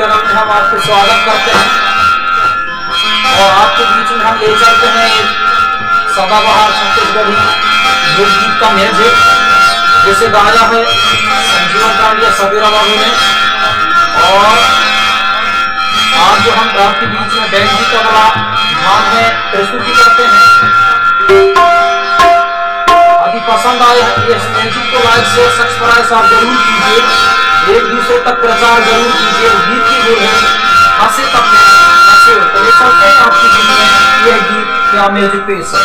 Channel में हम आपको स्वागत करते हैं और आपके बीच में हम ले चलते हैं सदाबहार छत्तीसगढ़ी लोकगीत का म्यूजिक जिसे गाया है संजीवन पांड्या सबीरा बाबू ने। और आज जो हम आपके बीच में बैंक जी का बड़ा ध्यान में प्रस्तुति करते हैं। यदि पसंद आए इस म्यूजिक को लाइक शेयर सब्सक्राइब आप जरूर कीजिए, एक दूसरे तक प्रचार जरूर कीजिए। गीत की बोल है हंसे तब हंसे तो ये चलते हैं आपकी गीत में। यह गीत क्या म्यूजिक पेश है।